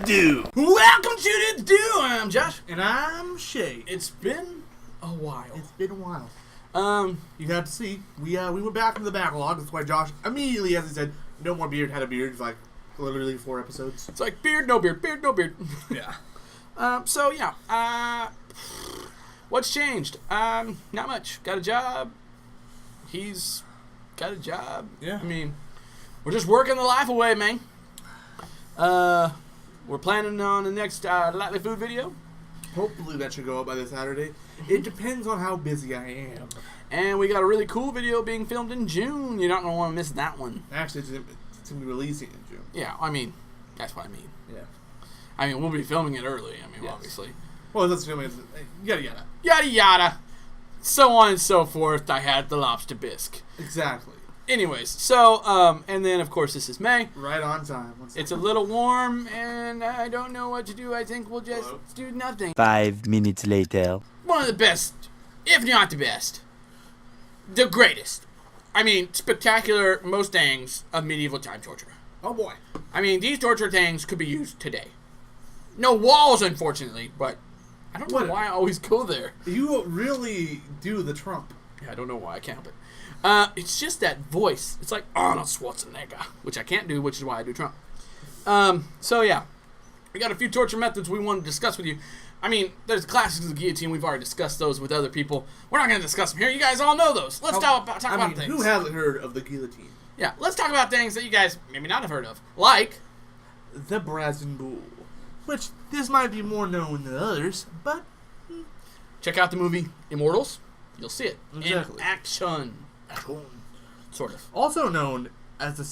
Do. Welcome to the Do. I'm Josh. And I'm Shae. It's been a while. It's been a while. You have to see. We went back into the backlog. That's why Josh immediately, as he said, no more beard, had a beard for like literally 4 episodes. It's like beard, no beard, beard, no beard. Yeah. What's changed? Not much. Got a job. He's got a job. Yeah. I mean, we're just working the life away, man. We're planning on the next Lightly Food video. Hopefully that should go up by this Saturday. It depends on how busy I am. And we got a really cool video being filmed in June. You're not going to want to miss that one. Actually, it's going to be releasing in June. Yeah, I mean, that's what I mean. Yeah. I mean, we'll be filming it early. I mean, Yes. Obviously. Well, that's filming. Yada yada. Yada yada. So on and so forth. I had the lobster bisque. Exactly. Anyways, so, and then, of course, this is May. Right on time. It's a little warm, and I don't know what to do. I think we'll just do nothing. 5 minutes later. One of the best, if not the best, the greatest. I mean, spectacular Mustangs of medieval time torture. Oh, boy. I mean, these torture things could be used today. No walls, unfortunately, but I don't know why I always go there. You really do the Trump. Yeah, I don't know why I can't, but it's just that voice. It's like Arnold Schwarzenegger, which I can't do, which is why I do Trump. So yeah, we got a few torture methods we want to discuss with you. I mean, there's the classics of the guillotine. We've already discussed those with other people. We're not going to discuss them here. You guys all know those. Let's talk about things. Who hasn't heard of the guillotine? Yeah, let's talk about things that you guys maybe not have heard of, like the Brazen Bull, which this might be more known than others, but check out the movie Immortals. You'll see it exactly. in action. Sort of. Also known as the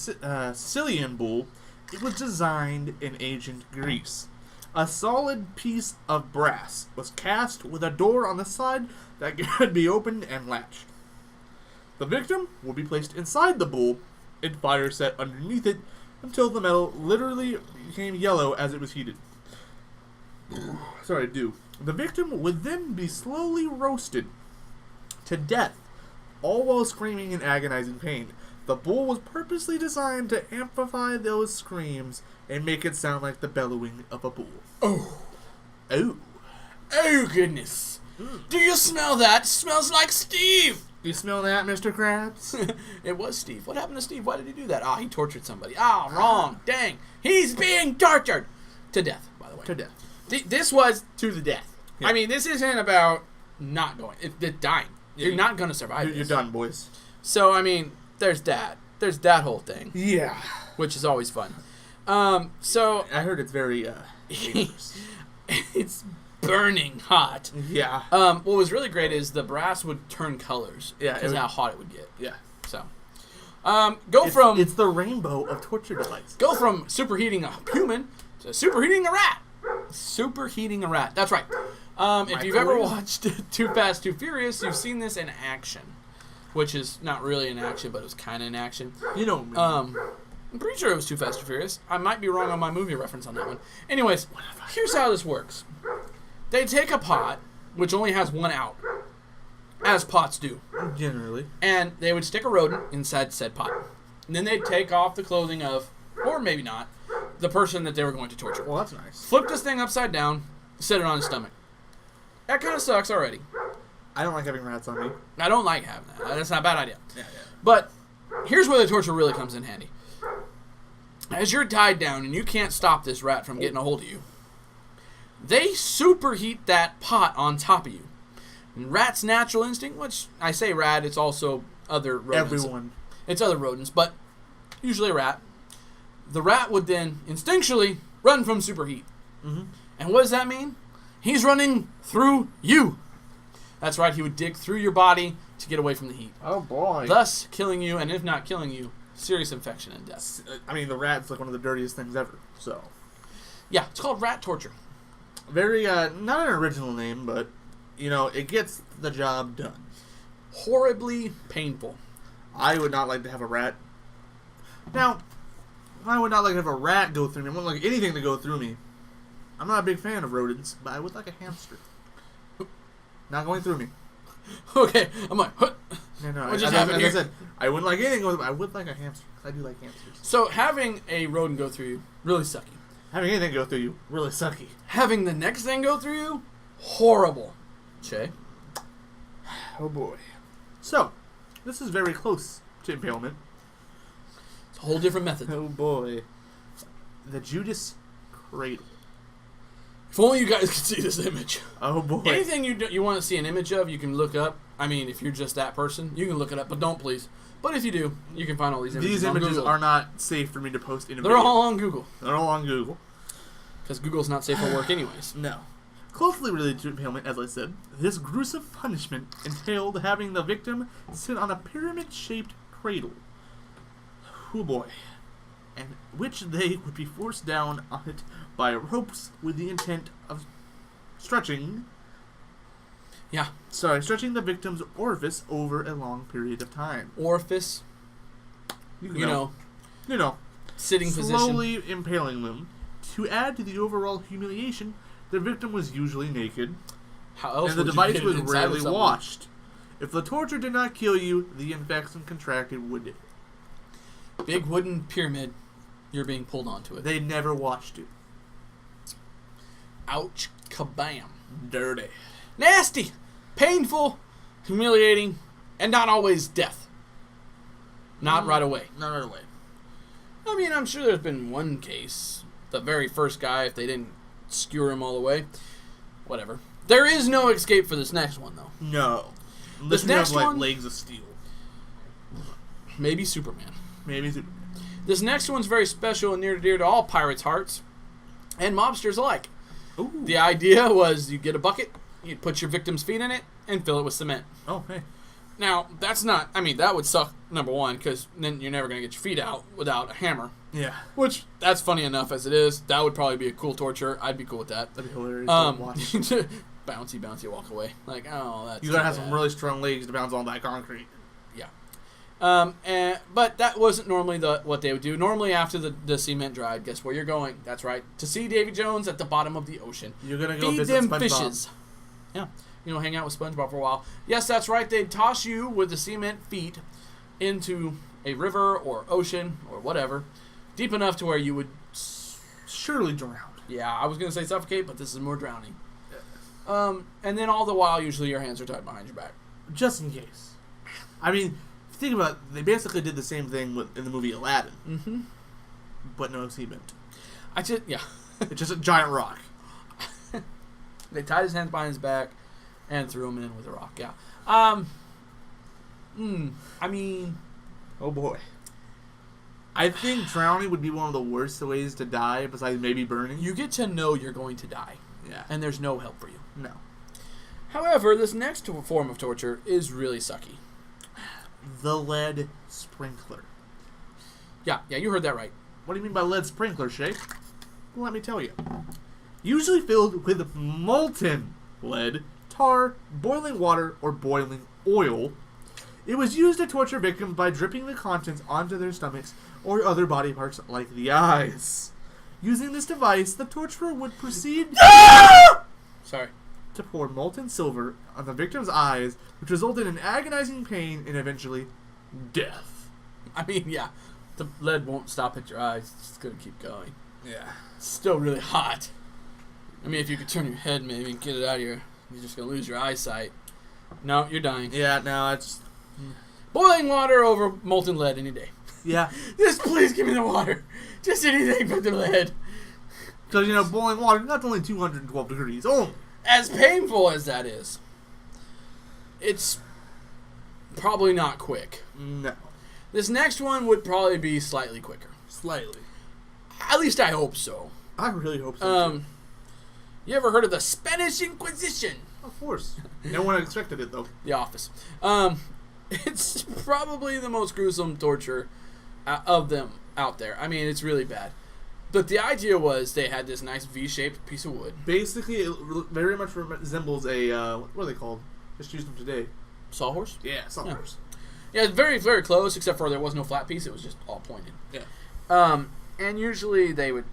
Sicilian Bull, it was designed in ancient Greece. A solid piece of brass was cast with a door on the side that could be opened and latched. The victim would be placed inside the bull and fire set underneath it until the metal literally became yellow as it was heated. The victim would then be slowly roasted to death, all while screaming in agonizing pain. The bull was purposely designed to amplify those screams and make it sound like the bellowing of a bull. Oh. Oh. Oh, goodness. Do you smell that? Smells like Steve. You smell that, Mr. Krabs? It was Steve. What happened to Steve? Why did he do that? He tortured somebody. Wrong. Dang. He's being tortured. To death, by the way. To death. This was to the death. Yeah. I mean, this isn't about not going. It's dying. Yeah. You're not going to survive You're done, boys. So, I mean, there's that. There's that whole thing. Yeah. Which is always fun. So I heard it's very, dangerous. It's burning hot. Yeah. What was really great is the brass would turn colors. Yeah. Because how hot it would get. Yeah. So, it's the rainbow of torture devices. Go from superheating a human to superheating a rat. Superheating a rat. That's right. If you've ever watched Too Fast, Too Furious, you've seen this in action. Which is not really in action, but it was kind of in action. You know me. I'm pretty sure it was Too Fast, Too Furious. I might be wrong on my movie reference on that one. Anyways, here's how this works. They take a pot, which only has one out, as pots do. Generally. And they would stick a rodent inside said pot. And then they'd take off the clothing of, or maybe not, the person that they were going to torture. Well, that's nice. Flip this thing upside down, set it on his stomach. That kind of sucks already. I don't like having rats on me. I don't like having that. That's not a bad idea. Yeah. But here's where the torture really comes in handy. As you're tied down and you can't stop this rat from getting a hold of you, they superheat that pot on top of you. And rat's natural instinct, which I say rat, it's also other rodents. Everyone. It's other rodents, but usually a rat. The rat would then instinctually run from superheat. Mm-hmm. And what does that mean? He's running through you. That's right, he would dig through your body to get away from the heat. Oh, boy. Thus killing you, and if not killing you, serious infection and death. I mean, the rat's like one of the dirtiest things ever, so. Yeah, it's called rat torture. Very, not an original name, but, it gets the job done. Horribly painful. I would not like to have a rat. Now, I would not like to have a rat go through me. I wouldn't like anything to go through me. I'm not a big fan of rodents, but I would like a hamster. Not going through me. Okay, I'm like, huh. No. What just happened here? As I said, I wouldn't like anything. I would like a hamster. I do like hamsters. So having a rodent go through you, really sucky. Having anything go through you, really sucky. Having the next thing go through you, horrible. Shae? Oh boy. So, this is very close to impalement. It's a whole different method. Oh boy. The Judas Cradle. If only you guys could see this image. Oh boy. Anything you want to see an image of, you can look up. I mean, if you're just that person, you can look it up, but don't please. But if you do, you can find all these images. These on images Google. are not safe for me to post in a They're video. all on Google. They're all on Google. Because Google's not safe for work anyways. No. Closely related to impalement, as I said, this gruesome punishment entailed having the victim sit on a pyramid-shaped cradle. Oh boy. And which they would be forced down on it by ropes with the intent of stretching the victim's orifice over a long period of time. Orifice. You know. Sitting position. Slowly impaling them. To add to the overall humiliation, the victim was usually naked, How else and the would you device get it was inside of rarely someone? washed. If the torture did not kill you, the infection contracted would. Big wooden pyramid. You're being pulled onto it. They never washed it. Ouch. Kabam. Dirty. Nasty. Painful. Humiliating. And not always death. Not right away. Not right away. I mean, I'm sure there's been one case. The very first guy, if they didn't skewer him all the way. Whatever. There is no escape for this next one, though. No. This Unless you have, next one- legs of steel. Maybe Superman. Maybe. This next one's very special and near and dear to all pirates' hearts and mobsters alike. Ooh. The idea was you get a bucket, you put your victim's feet in it, and fill it with cement. Oh, hey. Now, that's not... I mean, that would suck, number one, because then you're never going to get your feet out without a hammer. Yeah. Which, that's funny enough as it is. That would probably be a cool torture. I'd be cool with that. That'd be hilarious to watch. bouncy, walk away. Like, oh, that's You gotta too have some bad. really strong legs to bounce on that concrete. Yeah. But that wasn't normally what they would do. Normally, after the cement dried, guess where you're going? That's right. To see Davy Jones at the bottom of the ocean. You're gonna go Feed visit them SpongeBob. fishes. Yeah. Hang out with SpongeBob for a while. Yes, that's right. They'd toss you with the cement feet into a river or ocean or whatever, deep enough to where you would... Surely drowned. Yeah, I was going to say suffocate, but this is more drowning. And then all the while, usually your hands are tied behind your back. Just in case. I mean, think about it. They basically did the same thing in the movie Aladdin. Mm-hmm. But no cement. Yeah. It's just a giant rock. They tied his hands behind his back and threw him in with a rock. Yeah. I mean... Oh boy. I think drowning would be one of the worst ways to die, besides maybe burning. You get to know you're going to die. Yeah. And there's no help for you. No. However, this next form of torture is really sucky. The lead sprinkler. Yeah, you heard that right. What do you mean by lead sprinkler, Shae? Well, let me tell you. Usually filled with molten lead, tar, boiling water, or boiling oil, it was used to torture victims by dripping the contents onto their stomachs or other body parts like the eyes. Using this device, the torturer would proceed Sorry. to pour molten silver on the victim's eyes, which resulted in agonizing pain and eventually death. I mean, yeah. The lead won't stop at your eyes. It's just going to keep going. Yeah. It's still really hot. I mean, if you could turn your head maybe and get it out of your... You're just going to lose your eyesight. No, you're dying. Yeah, no, it's... Boiling water over molten lead any day. Yeah. Just please give me the water. Just anything but the lead. Because, boiling water, that's only 212 degrees. Oh! As painful as that is, it's probably not quick. No. This next one would probably be slightly quicker. Slightly. At least I hope so. I really hope so, too. You ever heard of the Spanish Inquisition? Of course. No one expected it, though. The Office. It's probably the most gruesome torture of them out there. I mean, it's really bad. But the idea was they had this nice V-shaped piece of wood. Basically, it very much resembles a, what are they called? Just used them today. Sawhorse? Yeah, sawhorse. Yeah, it's very, very close, except for there was no flat piece. It was just all pointed. Yeah. And usually they would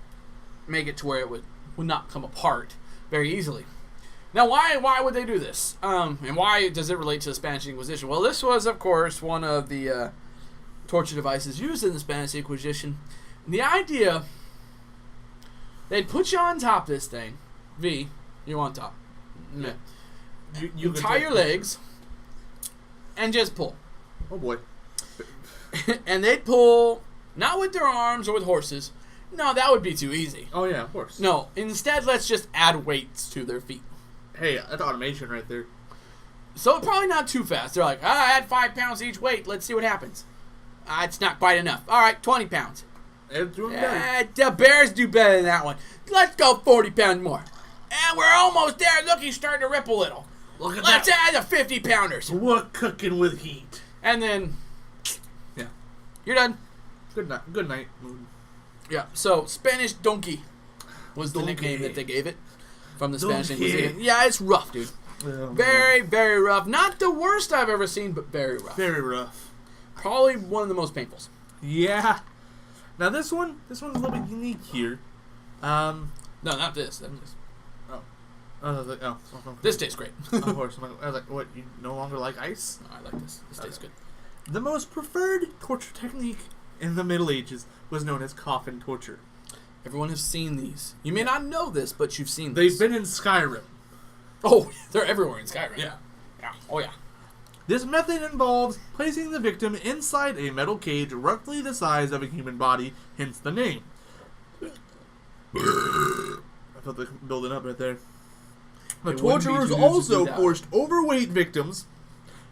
make it to where it would not come apart very easily. Now, why would they do this? And why does it relate to the Spanish Inquisition? Well, this was, of course, one of the torture devices used in the Spanish Inquisition. And the idea They'd put you on top of this thing. V, you on top. Yeah. You tie your legs and just pull. Oh boy. And they'd pull, not with their arms or with horses. No, that would be too easy. Oh yeah, of course. No, instead let's just add weights to their feet. Hey, that's automation right there. So probably not too fast. They're like, add 5 pounds each weight. Let's see what happens. It's not quite enough. All right, 20 pounds. It's doing better. The Bears do better than that one. Let's go 40 pounds more. And we're almost there. Look, he's starting to rip a little. Look at Let's that. add the 50 pounders. We're cooking with heat. And then, Yeah. you're done. Good night. Good night, Moon. Yeah. So Spanish donkey was the Donkey. nickname that they gave it from the Spanish Donkey. Inquisition. Yeah, it's rough, dude. Very, very rough. Not the worst I've ever seen, but very rough. Very rough. Probably one of the most painful. Yeah. Now this one's a little bit unique here. No, not this. I was like, This tastes great. of course. I was like, what? You no longer like ice? No, I like this. This tastes good. The most preferred torture technique in the Middle Ages was known as coffin torture. Everyone has seen these. You may not know this, but you've seen They've these. been in Skyrim. Oh, they're everywhere in Skyrim. Yeah. Yeah. Oh, yeah. This method involves placing the victim inside a metal cage roughly the size of a human body, hence the name. I felt like building up right there. The It wouldn't be torturers too easy to also do that. forced overweight victims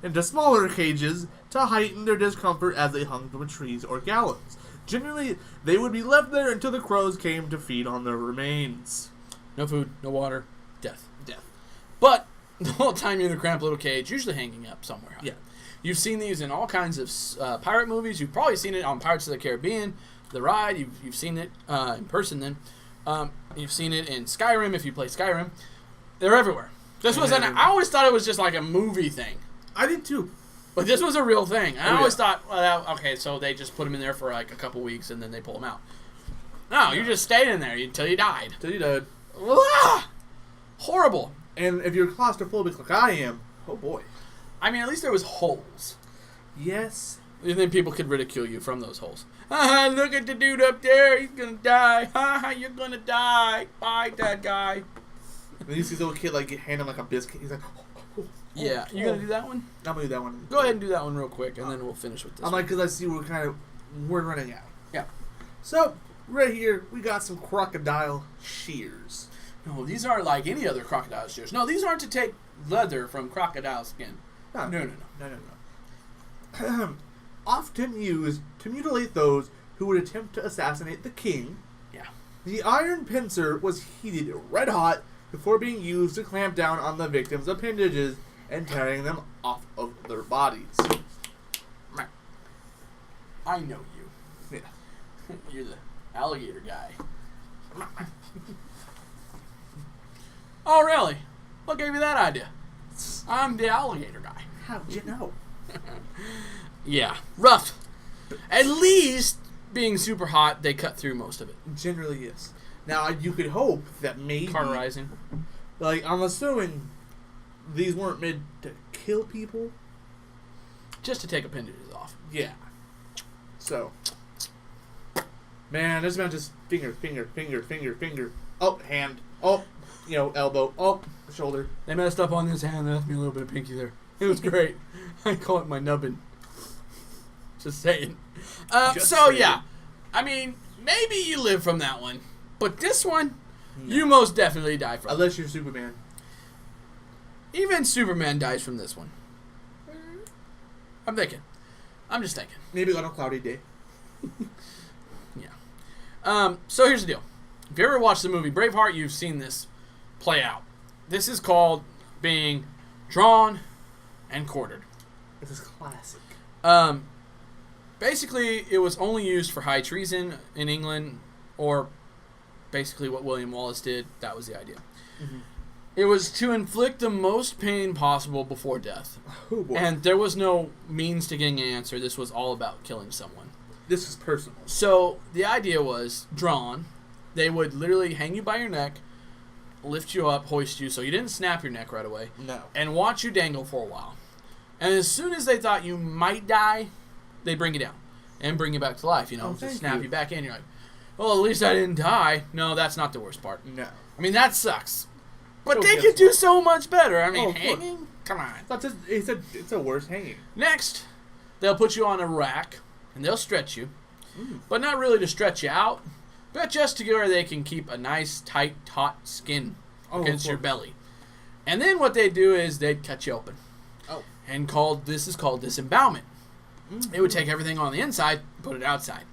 into smaller cages to heighten their discomfort as they hung from trees or gallows. Generally, they would be left there until the crows came to feed on their remains. No food, no water, death. Death. But the whole time you're in a cramped little cage, usually hanging up somewhere. Yeah. You've seen these in all kinds of pirate movies. You've probably seen it on Pirates of the Caribbean, The Ride. You've seen it in person then. You've seen it in Skyrim if you play Skyrim. They're everywhere. I always thought it was just like a movie thing. I did too. But this was a real thing. I Oh, always yeah. thought, well, okay, so they just put him in there for like a couple weeks and then they pull him out. No, you just stayed in there until you died. Till you died. Ah! Horrible. And if you're claustrophobic like I am, oh boy. I mean, at least there was holes. Yes. And then people could ridicule you from those holes. Look at the dude up there. He's going to die. You're going to die. Bye, that guy. And you see the little kid like hand him like a biscuit. He's like, Yeah. You going to do that one? I'm gonna do that one. Go ahead and do that one real quick, and then we'll finish with this I'm one. like, because I see we're running out. Yeah. So right here we got some crocodile shears. No, these aren't like any other crocodile shears. No, these aren't to take leather from crocodile skin. No. Often used to mutilate those who would attempt to assassinate the king. Yeah. The iron pincer was heated red hot before being used to clamp down on the victim's appendages and tearing them off of their bodies. I know you. Yeah. You're the alligator guy. Oh, really? What gave you that idea? I'm the alligator guy. How'd you know? Yeah. Rough. At least, being super hot, they cut through most of it. Generally, yes. Now, you could hope that maybe... Cauterizing. Like, I'm assuming these weren't meant to kill people. Just to take appendages off. Yeah. So. Man, this man just finger. Oh, hand. Oh, elbow. Oh, shoulder. They messed up on this hand. They left me a little bit of pinky there. It was great. I call it my nubbin. Just saying. Yeah. I mean, maybe you live from that one. But this one, you most definitely die from. Unless you're Superman. Even Superman dies from this one. I'm just thinking. Maybe on a cloudy day. Yeah. So here's the deal. If you ever watched the movie Braveheart, you've seen this play out. This is called being drawn and quartered. This is classic. Basically, it was only used for high treason in England, or basically what William Wallace did. That was the idea. Mm-hmm. It was to inflict the most pain possible before death. Oh, boy. And there was no means to getting an answer. This was all about killing someone. This is personal. So the idea was drawn. They would literally hang you by your neck, lift you up, hoist you, so you didn't snap your neck right away, No. and watch you dangle for a while. And as soon as they thought you might die, they bring you down and bring you back to life. Oh, Just thank snap you. you back in. You're like, well, at least I didn't die. No, that's not the worst part. No. I mean, that sucks. But So they guess could do what? so much better. I mean, Oh, of course. hanging? Come on. It's a worse hanging. Next, they'll put you on a rack, and they'll stretch you. But not really to stretch you out, but just to where they can keep a nice, tight, taut skin against your belly. And then what they do is they'd cut you open. Oh. And this is called disembowelment. They would take everything on the inside, put it outside.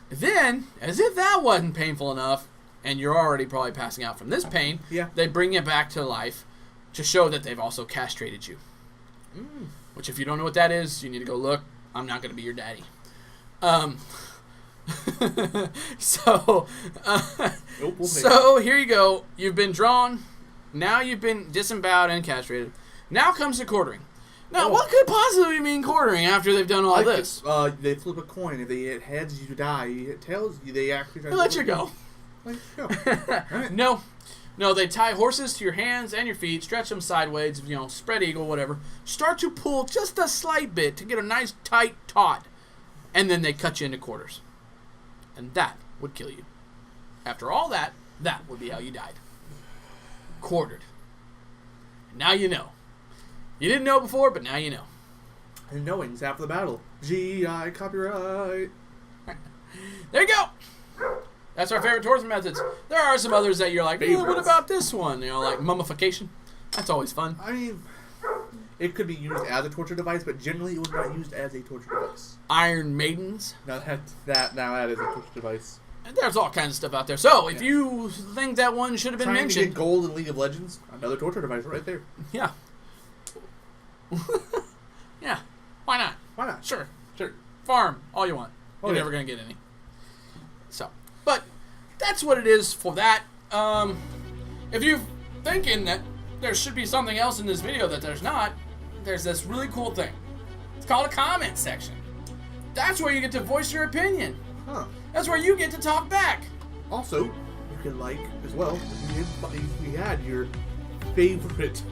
Then, as if that wasn't painful enough, and you're already probably passing out from this pain, they bring you back to life to show that they've also castrated you. Which, if you don't know what that is, you need to go look. I'm not going to be your daddy. So here you go. You've been drawn. Now you've been disemboweled and castrated. Now comes the quartering. Now, what could possibly mean quartering after they've done all this? They flip a coin. If they hit heads, you die. You hit tails, they actually try to Let you go. Let you go. Right. No, they tie horses to your hands and your feet, stretch them sideways, spread eagle, whatever. Start to pull just a slight bit to get a nice, tight, taut. And then they cut you into quarters. And that would kill you. After all that would be how you died. Quartered. Now you know. You didn't know before, but now you know. And knowing's half the battle. GI copyright. There you go. That's our favorite torture methods. There are some others that you're like, what about this one? Like mummification. That's always fun. I mean, it could be used as a torture device, but generally it was not used as a torture device. Iron Maidens. Now that is a torture device. And there's all kinds of stuff out there. So if you think that one should have been Trying mentioned, to get gold in League of Legends, another torture device right there. yeah, yeah, why not? Why not? Sure. Farm all you want. You're never gonna get any. So, but that's what it is for that. If you're thinking that there should be something else in this video that there's not, there's this really cool thing. It's called a comment section. That's where you get to voice your opinion. Huh. That's where you get to talk back. Also, you can like as well. If you had your favorite.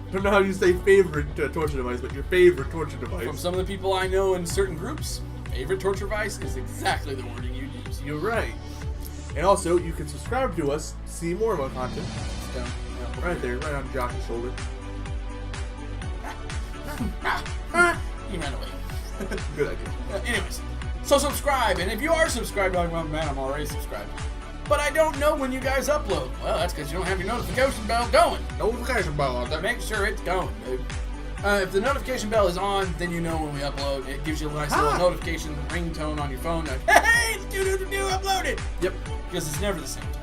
I don't know how you say favorite torture device, but your favorite torture device. From some of the people I know in certain groups, favorite torture device is exactly the wording you use. You're right. And also, you can subscribe to us to see more of our content. Right there, right on Josh's shoulder. He ran away. Good idea. Anyways, so subscribe, and if you are subscribed, you're like, well, man, I'm already subscribed. But I don't know when you guys upload. Well, that's because you don't have your notification bell going. Notification bell on there. Make sure it's going, dude. If the notification bell is on, then you know when we upload. It gives you a nice little notification ringtone on your phone. Like, hey, do uploaded. Yep. Because it's never the same time.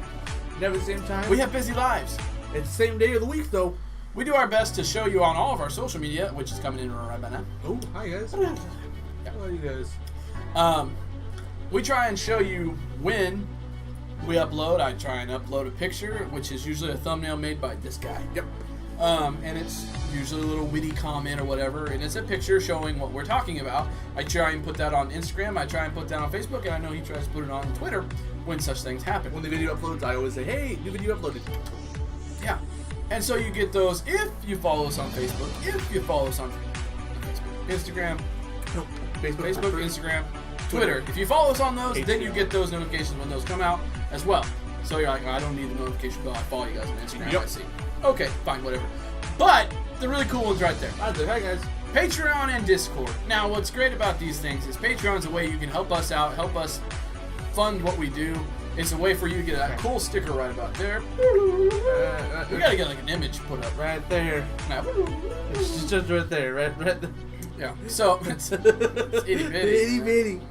Never the same time. We have busy lives. It's the same day of the week, though. We do our best to show you on all of our social media, which is coming in right by now. Oh, hi, guys. Yeah. How are you guys? We try and show you when we upload. I try and upload a picture, which is usually a thumbnail made by this guy. Yep. And it's usually a little witty comment or whatever, and it's a picture showing what we're talking about. I try and put that on Instagram, I try and put that on Facebook, and I know he tries to put it on Twitter when such things happen. When the video uploads, I always say, hey, new video uploaded. Yeah. And so you get those if you follow us on Facebook, if you follow us on Facebook, Instagram, No, Facebook, Instagram, Twitter. If you follow us on those, then you get those notifications when those come out as well. So you're like, oh, I don't need the notification bell. I follow you guys on Instagram. Yep. I see. Okay, fine, whatever. But the really cool one's right there. Hi, guys. Patreon and Discord. Now, what's great about these things is Patreon's a way you can help us out, help us fund what we do. It's a way for you to get that cool sticker right about there. We gotta get like an image put up. Right there. Now, It's just right there. Right there. yeah. So it's itty bitty. Itty bitty.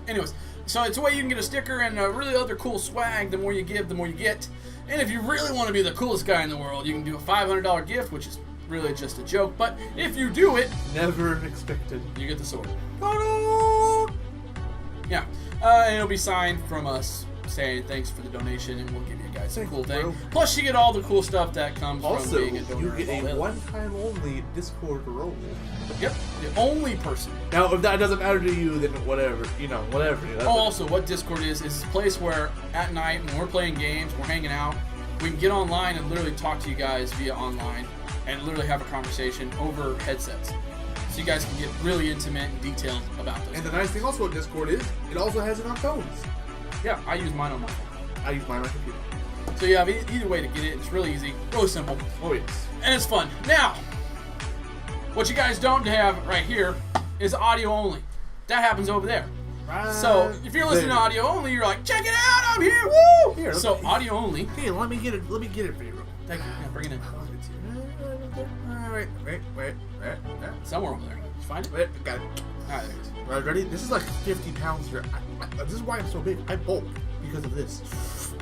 Anyways, so it's a way you can get a sticker and really other cool swag. The more you give, the more you get. And if you really want to be the coolest guy in the world, you can do a $500 gift, which is really just a joke. But if you do it, Never expected. you get the sword. Oh, no. Yeah. And it'll be signed from us saying thanks for the donation, and we'll give you guys some cool thing. bro. Plus, you get all the cool stuff that comes from Also, being a donor. you get and all a that. one-time only Discord role. Yep. The only person. Now, if that doesn't matter to you, then whatever. Whatever. That's Oh, also, what Discord is a place where at night when we're playing games, we're hanging out, we can get online and literally talk to you guys via online and literally have a conversation over headsets. So you guys can get really intimate and detailed about those. And the nice thing also with Discord is, it also has it on phones. Yeah, I use mine on my phone. I use mine on my computer. So you have either way to get it. It's really easy, really simple, Oh yes. and it's fun. Now, what you guys don't have right here is audio only. That happens over there. Right So if you're listening there. to audio only, you're like, check it out, I'm here, woo! Here, So let me- audio only. Hey, let me get it. Let me get it for you. Thank you. Yeah, bring it in. Wait. Somewhere over there. Did you find it? Wait, got it. Alright, there it is. Right, ready? This is like 50 pounds here. This is why I'm so big. I bulk because of this.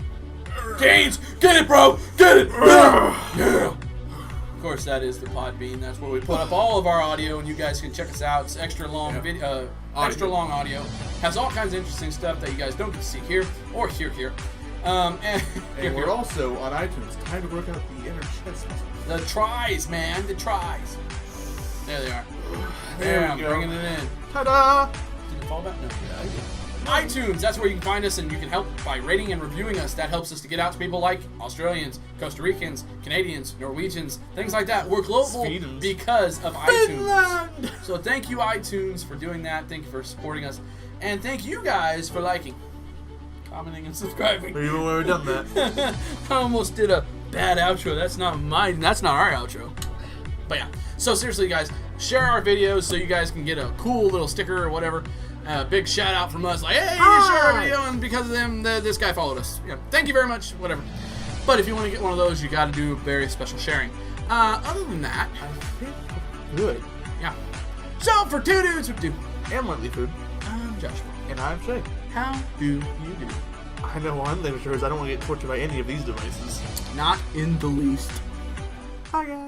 Gains! Get it, bro! Get it! Yeah! Of course, that is the Podbean. That's where we put up all of our audio, and you guys can check us out. It's extra long video, extra long audio. Has all kinds of interesting stuff that you guys don't get to see here or hear here. And we're also on iTunes. Time to work out the inner chest muscle. the tries, man, the tries. There they are. There Yeah, we go. bringing it in. Ta-da! Did it fall back? No. iTunes, that's where you can find us, and you can help by rating and reviewing us. That helps us to get out to people like Australians, Costa Ricans, Canadians, Norwegians, things like that. We're global Swedens. because of iTunes. Finland! So thank you, iTunes, for doing that. Thank you for supporting us. And thank you guys for liking, commenting, and subscribing. We've already done that. I almost did a bad outro. That's not our outro. But yeah. So seriously, guys, share our videos so you guys can get a cool little sticker or whatever. Big shout out from us, like, hey, you share our video, and because of them, this guy followed us. Yeah, thank you very much, whatever. But if you want to get one of those, you got to do very special sharing. Other than that, I think good. yeah. So for Two Dudes with Two, And monthly food. I'm Joshua. And I'm Shae. How do you do? I know one thing for sure is I don't want to get tortured by any of these devices. Not in the least. Bye, guys.